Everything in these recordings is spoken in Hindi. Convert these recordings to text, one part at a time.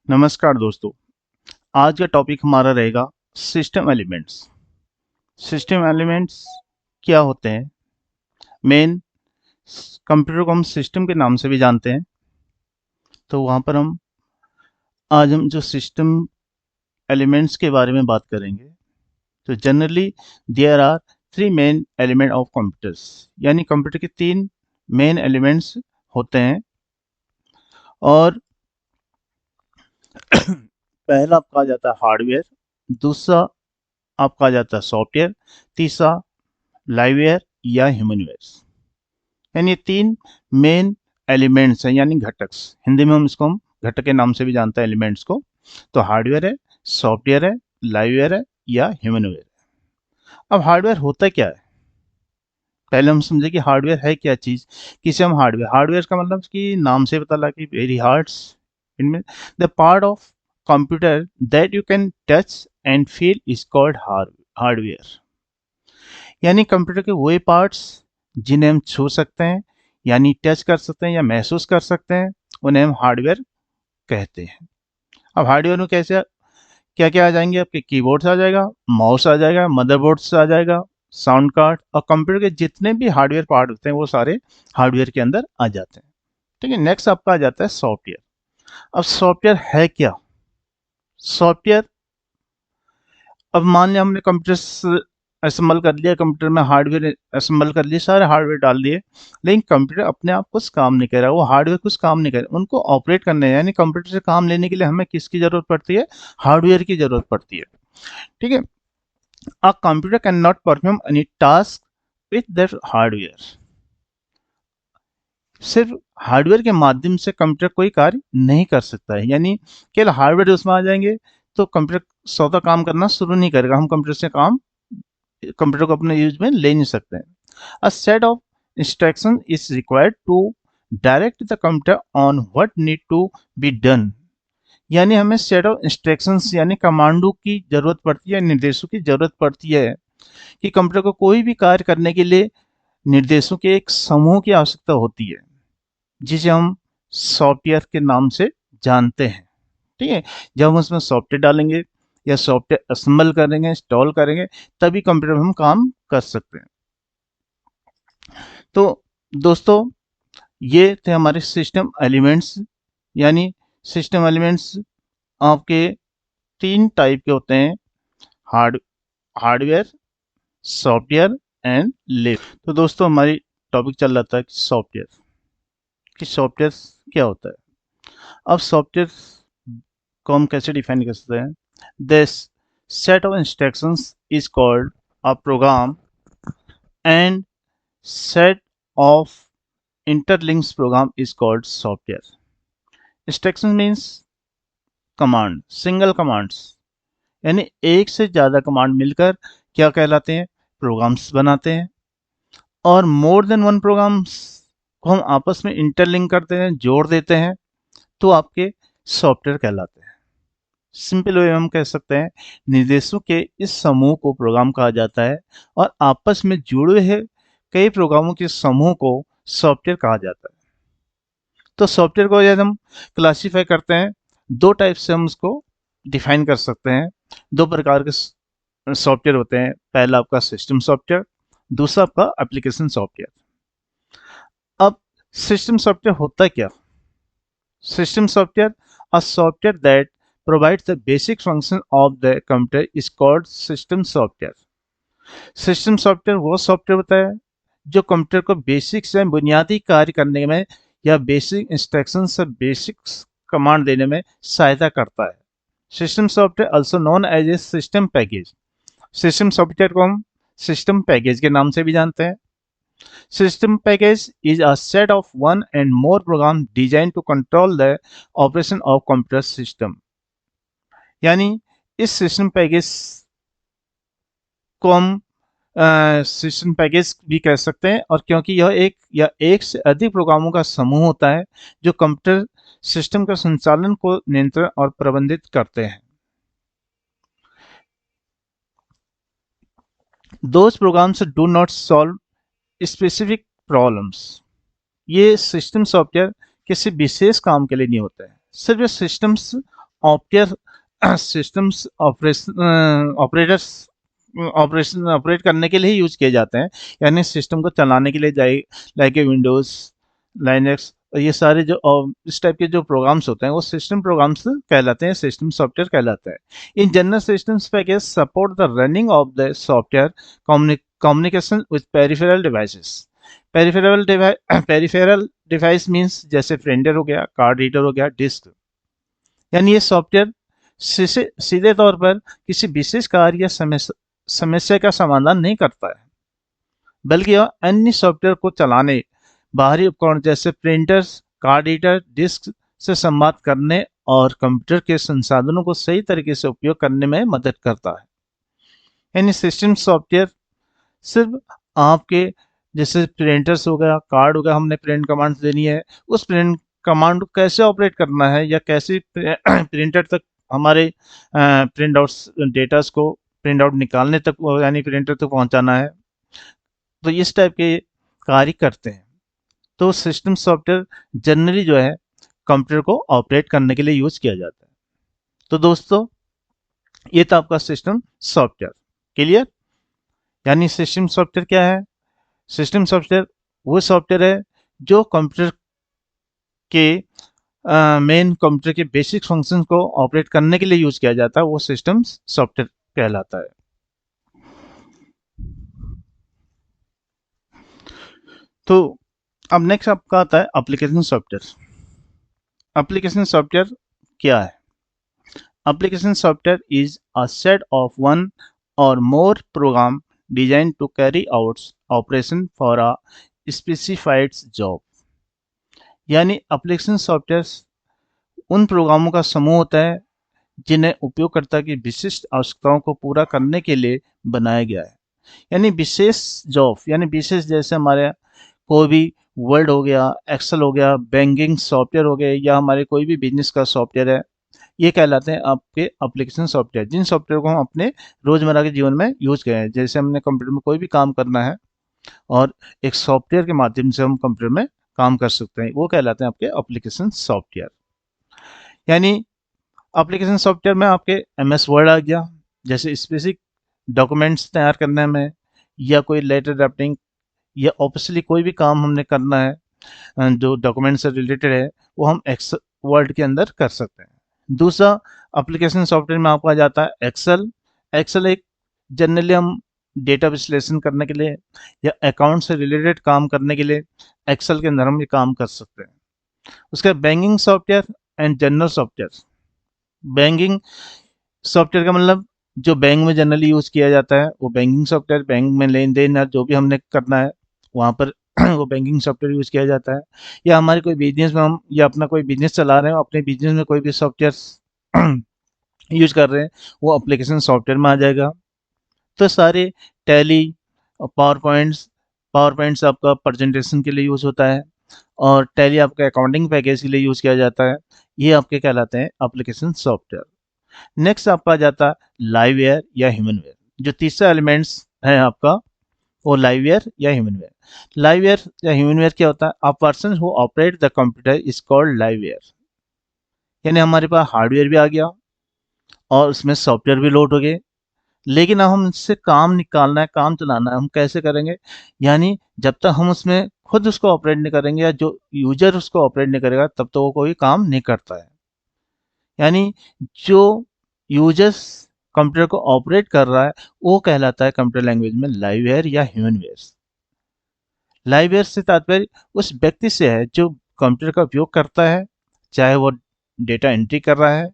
नमस्कार दोस्तों। आज का टॉपिक हमारा रहेगा सिस्टम एलिमेंट्स। सिस्टम एलिमेंट्स क्या होते हैं? मेन कंप्यूटर को हम सिस्टम के नाम से भी जानते हैं। तो वहाँ पर आज हम जो सिस्टम एलिमेंट्स के बारे में बात करेंगे। तो generally there are three main element of computers, यानी कंप्यूटर के तीन मेन एलिमेंट्स होते हैं। और पहला आपका आ जाता है हार्डवेयर, दूसरा आपका आ जाता है सॉफ्टवेयर, तीसरा लाइववेयर या ह्यूमनवेयर। यानी ये तीन मेन एलिमेंट्स हैं, यानी घटक। हिंदी में हम घटक के नाम से भी जानते हैं एलिमेंट्स को। तो हार्डवेयर है, सॉफ्टवेयर है, लाइववेयर है या ह्यूमनवेयर है। अब हार्डवेयर होता क्या है? पहले हम समझे कि हार्डवेयर है क्या चीज। किसे हम हार्डवेयर का मतलब कि नाम से पता लगा कि वेरी हार्ड्स, इनमें the part of computer that you can touch and feel is called hardware. यानी कंप्यूटर के वही पार्ट्स जिन्हें हम छू सकते हैं, यानी टच कर सकते हैं या महसूस कर सकते हैं, उन्हें हम हार्डवेयर कहते हैं। अब हार्डवेयर में कैसे क्या क्या आ जाएंगे? आपके कीबोर्ड आ जाएगा, माउस आ जाएगा, मदरबोर्ड आ जाएगा, साउंड कार्ड, और कंप्यूटर के जितने भी हार्डवेयर पार्ट होते हैं वो सारे हार्डवेयर के अंदर आ जाते हैं। ठीक है, नेक्स्ट आपका आ जाता है सॉफ्टवेयर। अब सॉफ्टवेयर है क्या? सॉफ्टवेयर, अब मान लिया हमने कंप्यूटर असेंबल कर लिया, कंप्यूटर में हार्डवेयर असेंबल कर लिए, सारे हार्डवेयर डाल दिए, लेकिन कंप्यूटर अपने आप कुछ काम नहीं कर रहा, वो हार्डवेयर कुछ काम नहीं कर रहा। उनको ऑपरेट करने, यानी कंप्यूटर से काम लेने के लिए हमें किसकी जरूरत पड़ती है? हार्डवेयर की जरूरत पड़ती है। ठीक है, a computer can not perform any task with that hardware. सिर्फ हार्डवेयर के माध्यम से कंप्यूटर कोई कार्य नहीं कर सकता है, यानी केवल हार्डवेयर उसमें आ जाएंगे तो कंप्यूटर स्वतः काम करना शुरू नहीं करेगा। हम कंप्यूटर से काम, कंप्यूटर को अपने यूज में ले नहीं सकते हैं। A set of instruction is required to direct the computer on what need to be done. यानी हमें सेट ऑफ इंस्ट्रक्शंस यानी कमांडो की जरूरत पड़ती है, निर्देशों की जरूरत पड़ती है कि कंप्यूटर को कोई भी कार्य करने के लिए निर्देशों के एक समूह की आवश्यकता होती है, जिसे हम सॉफ्टवेयर के नाम से जानते हैं। ठीक है, जब हम उसमें सॉफ्टवेयर डालेंगे या सॉफ्टवेयर असेंबल करेंगे, इंस्टॉल करेंगे, तभी कंप्यूटर में हम काम कर सकते हैं। तो दोस्तों, ये थे हमारे सिस्टम एलिमेंट्स। यानी सिस्टम एलिमेंट्स आपके तीन टाइप के होते हैं: हार्डवेयर, सॉफ्टवेयर एंड लिव। तो दोस्तों, हमारी टॉपिक चल रहा था कि सॉफ्टवेयर, कि सॉफ्टवेयर क्या होता है। अब सॉफ्टवेयर को हम कैसे डिफाइन कर सकते हैं? This set of instructions is called a program and set of interlinks program is called software. Instruction means command, single commands, यानी एक से ज्यादा कमांड मिलकर क्या कहलाते हैं? प्रोग्राम्स बनाते हैं। और मोर देन वन प्रोग्राम्स को हम आपस में इंटरलिंक करते हैं, जोड़ देते हैं, तो आपके सॉफ्टवेयर कहलाते हैं। सिंपल वे में हम कह सकते हैं निर्देशों के इस समूह को प्रोग्राम कहा जाता है, और आपस में जुड़े हुए कई प्रोग्रामों के समूह को सॉफ्टवेयर कहा जाता है। तो सॉफ्टवेयर को यदि हम क्लासीफाई करते हैं, दो टाइप से हम उसको डिफाइन कर सकते हैं। दो प्रकार के सॉफ्टवेयर होते हैं, पहला आपका सिस्टम सॉफ्टवेयर, दूसरा आपका एप्लीकेशन सॉफ्टवेयर। अब सिस्टम सॉफ्टवेयर होता क्या? System software, a software that provides the basic function of the computer is called system software. System software वो सॉफ्टवेयर होता है जो कंप्यूटर को बेसिक से बुनियादी कार्य करने में या बेसिक इंस्ट्रक्शन से बेसिक कमांड देने में सहायता करता है। System software also known as a system package. System software को हम सिस्टम पैकेज के नाम से भी जानते हैं। System package is a set of one and more program design to control the operation of computer system. यानी इस सिस्टम पैकेज को हम सिस्टम पैकेज भी कह सकते हैं, और क्योंकि यह एक या एक से अधिक प्रोग्रामों का समूह होता है जो कंप्यूटर सिस्टम का संचालन को नियंत्रण और प्रबंधित करते हैं। Those programs do not solve specific problems. ये सिस्टम सॉफ्टवेयर किसी विशेष काम के लिए नहीं होते हैं, सिर्फ ये systems software systems operation operate करने के लिए ही यूज किए जाते हैं, यानी सिस्टम को चलाने के लिए जाए, लाइक विंडोज, लाइनक्स, ये सारे जो इस टाइप के जो प्रोग्राम्स होते हैं वो सिस्टम प्रोग्राम्स कहलाते हैं, सिस्टम सॉफ्टवेयर कहलाते हैं। In general systems package support the running of the software communication with peripheral devices. Peripheral device means जैसे प्रिंटर हो गया, कार्ड रीडर हो गया, डिस्क, यानी ये सॉफ्टवेयर सीधे तौर पर किसी विशेष कार्य या समस्या का समाधान नहीं करता है, बल्कि यह अन्य सॉफ्टवेयर को चलाने, बाहरी उपकरण जैसे प्रिंटर्स, कार्ड रीडर, डिस्क से संवाद करने और कंप्यूटर के संसाधनों को सही तरीके से उपयोग करने में मदद करता है। यानी सिस्टम सॉफ्टवेयर सिर्फ आपके जैसे प्रिंटर्स हो गया, कार्ड हो गया, हमने प्रिंट कमांड्स देनी है, उस प्रिंट कमांड को कैसे ऑपरेट करना है या कैसे प्रिंटर तक हमारे प्रिंट आउट्स डेटास को प्रिंट आउट निकालने तक यानी प्रिंटर तक पहुंचाना है, तो इस टाइप के कार्य करते हैं। तो सिस्टम सॉफ्टवेयर जनरली जो है कंप्यूटर को ऑपरेट करने के लिए यूज किया जाता है। तो दोस्तों ये था आपका सिस्टम सॉफ्टवेयर। क्लियर? यानी सिस्टम सॉफ्टवेयर क्या है? सिस्टम सॉफ्टवेयर वो सॉफ्टवेयर है जो कंप्यूटर के मेन कंप्यूटर के बेसिक फंक्शन को ऑपरेट करने के लिए यूज किया जाता है, वो सिस्टम सॉफ्टवेयर कहलाता है। तो अब नेक्स्ट आपका आता है एप्लीकेशन सॉफ्टवेयर। एप्लीकेशन सॉफ्टवेयर क्या है? Application software is a set of one or more program design to carry out operation for a specified job. यानी एप्लीकेशन सॉफ्टवेयर उन प्रोग्रामों का समूह होता है जिन्हें उपयोगकर्ता की विशिष्ट आवश्यकताओं को पूरा करने के लिए बनाया गया है। यानी विशेष जॉब, यानी विशेष जैसे हमारे कोई भी वर्ड हो गया, एक्सेल हो गया, बैंकिंग सॉफ्टवेयर हो गए, या हमारे कोई भी बिजनेस का सॉफ्टवेयर है, ये कहलाते हैं आपके एप्लीकेशन सॉफ्टवेयर, जिन सॉफ्टवेयर को हम अपने रोजमर्रा के जीवन में यूज करें। जैसे हमने कंप्यूटर में कोई भी काम करना है और एक सॉफ्टवेयर के माध्यम से हम कंप्यूटर में काम कर सकते हैं, वो कहलाते हैं आपके एप्लीकेशन सॉफ्टवेयर। यानी एप्लीकेशन सॉफ्टवेयर में आपके MS वर्ड आ गया, जैसे स्पेसिफिक डॉक्यूमेंट्स तैयार करने में, या कोई लेटर ड्राफ्टिंग, या ऑब्वियसली कोई भी काम हमने करना है जो डॉक्यूमेंट से रिलेटेड है, वो हम एक्सेल वर्ड के अंदर कर सकते हैं। दूसरा एप्लीकेशन सॉफ्टवेयर में आपको आ जाता है एक्सेल। एक्सेल एक जनरली हम डेटा विश्लेषण करने के लिए या अकाउंट से रिलेटेड काम करने के लिए एक्सेल के अंदर हम ये काम कर सकते हैं। उसके बाद banking software and general software. Banking software का मतलब जो बैंक में जनरली यूज किया जाता है वो बैंकिंग सॉफ्टवेयर, बैंक में लेन देन जो भी हमने करना है वहाँ पर वो बैंकिंग सॉफ्टवेयर यूज किया जाता है। या हमारे कोई बिजनेस में हम या अपना कोई बिजनेस चला रहे हैं, अपने बिजनेस में कोई भी सॉफ्टवेयर यूज कर रहे हैं, वो एप्लीकेशन सॉफ्टवेयर में आ जाएगा। तो सारे टैली और पावर पॉइंट्स आपका प्रेजेंटेशन के लिए यूज होता है, और टैली आपका अकाउंटिंग पैकेज के लिए यूज किया जाता है। ये आपके कहलाते हैं एप्लीकेशन सॉफ्टवेयर। नेक्स्ट आपका आ जाता है लाइववेयर या ह्यूमनवेयर। जो तीसरा एलिमेंट्स है आपका वो लाइववेयर या ह्यूमनवेयर। लाइववेयर या ह्यूमनवेयर क्या होता है? A person who operate the computer is called liveware. यानी हमारे पास हार्डवेयर भी आ गया और उसमें सॉफ्टवेयर भी लोड हो गए, लेकिन अब हम इससे काम निकालना है, काम चलाना है, हम कैसे करेंगे? यानी जब तक हम उसमें खुद उसको ऑपरेट नहीं करेंगे या जो यूजर उसको ऑपरेट नहीं करेगा तब तो वो कोई काम नहीं करता है। यानी जो यूजर्स कंप्यूटर को ऑपरेट कर रहा है वो कहलाता है कंप्यूटर लैंग्वेज में लाइववेयर या ह्यूमनवेयर। लाइववेयर से तात्पर्य उस व्यक्ति से है जो कंप्यूटर का उपयोग करता है, चाहे वो डेटा एंट्री कर रहा है,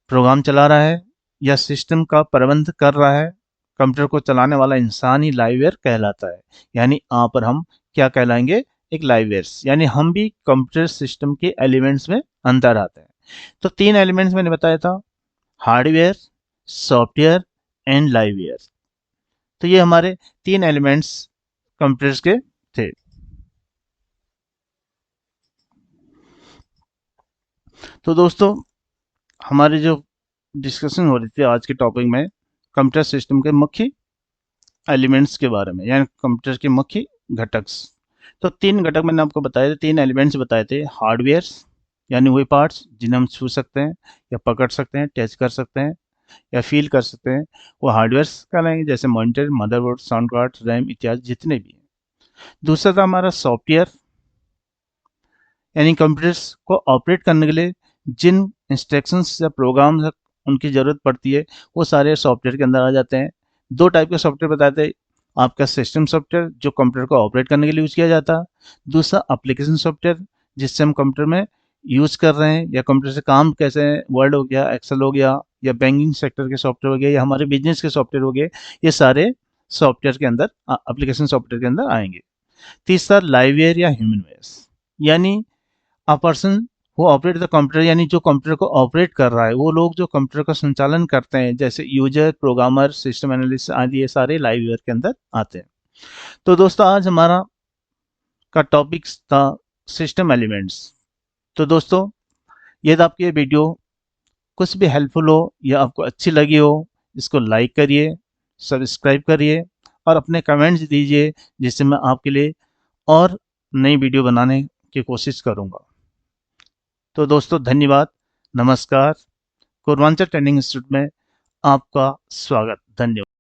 प्रोग्राम चला रहा है, या सिस्टम का प्रबंध कर रहा है। कंप्यूटर को चलाने वाला इंसान ही लाइववेयर कहलाता है। यानी यहाँ पर हम क्या कहलाएंगे? एक लाइववेयर्स, यानी हम भी कंप्यूटर सिस्टम के एलिमेंट्स में अंतर आते हैं। तो 3 एलिमेंट्स मैंने बताया था, हार्डवेयर, सॉफ्टवेयर एंड लाइववेयर। तो ये हमारे 3 एलिमेंट्स कंप्यूटर्स के थे। तो दोस्तों हमारी जो डिस्कशन हो रही थी आज के टॉपिक में कंप्यूटर सिस्टम के मुख्य एलिमेंट्स के बारे में, यानी कंप्यूटर के मुख्य घटक। तो 3 घटक मैंने आपको बताए थे, 3 एलिमेंट्स बताए थे, हार्डवेयर, यानी वही पार्ट्स जिन्हें हम छू सकते हैं या पकड़ सकते हैं, टच कर सकते हैं या फील कर सकते हैं, वो हार्डवेयर कहलाएंगे, जैसे monitor, motherboard, sound card, RAM इत्यादि जितने भी हैं। दूसरा था हमारा सॉफ्टवेयर, यानी कंप्यूटर्स को ऑपरेट करने के लिए जिन इंस्ट्रक्शंस या प्रोग्राम्स उनकी ज़रूरत पड़ती है वो सारे सॉफ्टवेयर के अंदर आ जाते हैं। दो टाइप के सॉफ्टवेयर बताते हैं, आपका सिस्टम सॉफ्टवेयर जो कंप्यूटर को ऑपरेट करने के लिए यूज़ किया जाता है, दूसरा एप्लीकेशन सॉफ्टवेयर जिससे हम कंप्यूटर में यूज़ कर रहे हैं या कंप्यूटर से काम कैसे, वर्ड हो गया, एक्सेल हो गया, या बैंकिंग सेक्टर के सॉफ्टवेयर हो गया, या हमारे बिजनेस के सॉफ्टवेयर हो गए, ये सारे सॉफ्टवेयर के अंदर, एप्लीकेशन सॉफ्टवेयर के अंदर आएंगे। तीसरा लाइववेयर या ह्यूमनवेयर, यानी अ person who operate the computer, यानी जो कंप्यूटर को ऑपरेट कर रहा है, वो लोग जो कंप्यूटर का संचालन करते हैं, जैसे यूजर, प्रोग्रामर, सिस्टम एनालिस्ट आदि, ये सारे लाइव ईयर के अंदर आते हैं। तो दोस्तों आज हमारा का टॉपिक था सिस्टम एलिमेंट्स। तो दोस्तों यदि आपकी ये वीडियो कुछ भी हेल्पफुल हो या आपको अच्छी लगी हो, इसको लाइक करिए, सब्सक्राइब करिए और अपने कमेंट्स दीजिए, जिससे मैं आपके लिए और नई वीडियो बनाने की कोशिश करूँगा। तो दोस्तों धन्यवाद, नमस्कार। पूर्वांचल ट्रेनिंग इंस्टीट्यूट में आपका स्वागत, धन्यवाद।